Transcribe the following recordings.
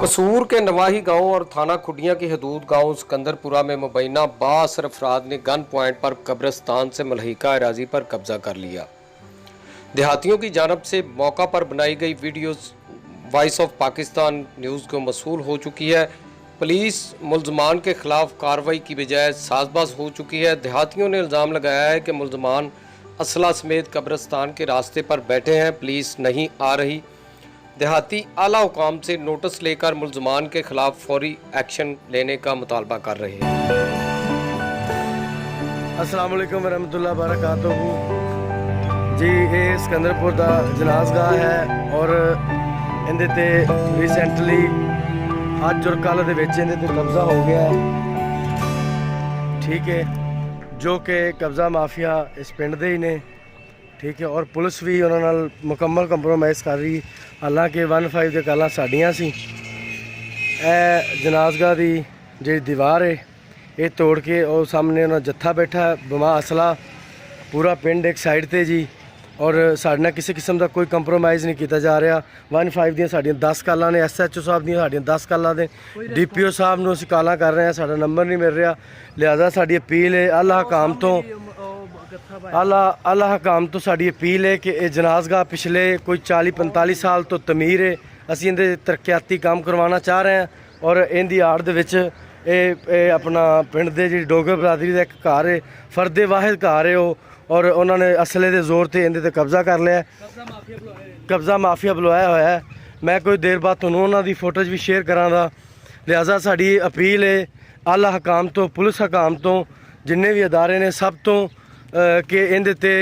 कसूर के नवाही गांव और थाना खुडिया की हदूद गांव सिकंदरपुरा में मुबैना बासर अफराद ने गन पॉइंट पर कब्रिस्तान से मलहिका अराजी पर कब्जा कर लिया। देहातियों की जानब से मौका पर बनाई गई videos voice of Pakistan news को मसूल हो चुकी है। पुलिस मुलजमान के खिलाफ कार्रवाई की बजाय साजबाज हो चुकी है। देहातियों ने इल्ज़ाम लगाया है कि मुलजमान असला समेत कब्रिस्तान के रास्ते पर बैठे हैं, पुलिस नहीं आ रही। देहाती आला हुकाम से नोटिस लेकर मुलजमान के खिलाफ फौरी एक्शन लेने का मुतालबा कर रहे हैं। अस्सलाम वालेकुम वरहमतुल्लाह बरकातहू जी। ये सिकंदरपुर का जनाजगाह है और इहदे ते रिसेंटली अज और कल दे विच इहदे ते कब्जा हो गया है, ठीक है, जो कि कब्जा माफिया इस पिंड दे ही ने, ठीक है। और पुलिस भी उन्हां नाल मुकम्मल कंप्रोमाइज़ कर रही, हालांकि 15 दे कालां साडियां सी। जनाजगाह की जी दीवार है ये तोड़ के और सामने उन्होंने जत्था बैठा बमा असला, पूरा पिंड एक साइड ते जी, और साढ़े नाल किसी किस्म का कोई कंप्रोमाइज़ नहीं किया जा रहा। 15 दी साड़ियाँ 10 कालां ने, SHO साहब दी साड़ियाँ 10 कालां ने, DPO साहब नूं असीं कालां कर रहे हैं, साडा नंबर नहीं मिल रहा। लिहाजा साड़ी अपील है आला हकाम तो, आला हकाम तो साड़ी अपील है कि ये जनाजगाह पिछले कोई 40-45 साल तो तमीर है, असीं इहदे तरक्याती काम करवाना चाह रहे हैं। और इहदी आड़ दे विच ये अपना पिंड दे जी डोगर बरादरी का एक घर है, फर्दे वाहिद घर है वो, और उन्होंने असले के जोर से इहदे ते कब्जा कर लिया, कब्जा माफिया बुलवाया होया है। मैं कोई देर बाद तुहानूं उन्हां दी फोटोज भी शेयर करांगा। लिहाजा साड़ी अपील है आला हकाम तो, पुलिस हकाम तो, जिन्ने भी अदारे ने सब तो कि इहदे ते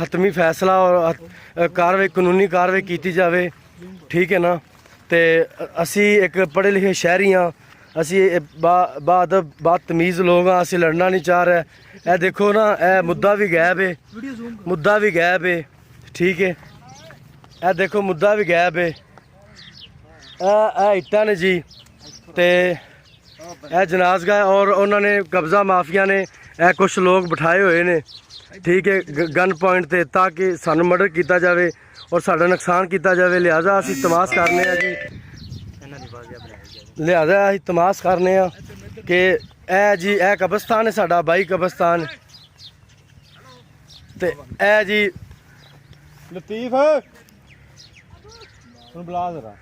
हतमी फैसला और कार्रवाई, कानूनी कार्रवाई की जाए, ठीक है ना। तो असी एक पढ़े लिखे शहरी हाँ, असी बाअदब बदतमीज़ लोग हाँ, असी लड़ना नहीं चाह रहे। ए देखो ना, ए मुद्दा भी गायब है, मुद्दा भी गायब है, ठीक है। ए देखो मुद्दा भी गायब है, ए इट्टा ने जी, तो ए जनाजगाह और उन्होंने कब्जा माफिया ने ए कुछ लोग बिठाए हुए ने, ठीक है, गन पॉइंट ते, ताकि सानू मर्डर किया जाए और साडा नुकसान किया जाए। लिहाजा असी तमाश करने जी, लिहाजा असी तमाश करने कि ए जी ए कब्रिस्तान है साडा, बाई कब्रिस्तान, ते ए जी लतीफ बुला जरा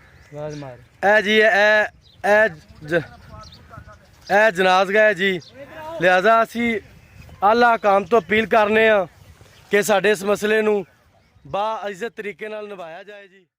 ए जी ए जनाजगाह है जी। लिहाजा असी आला काम तो अपील करने कि साडे इस मसले नूं बा इज्जत तरीके नाल निभाया जाए जी।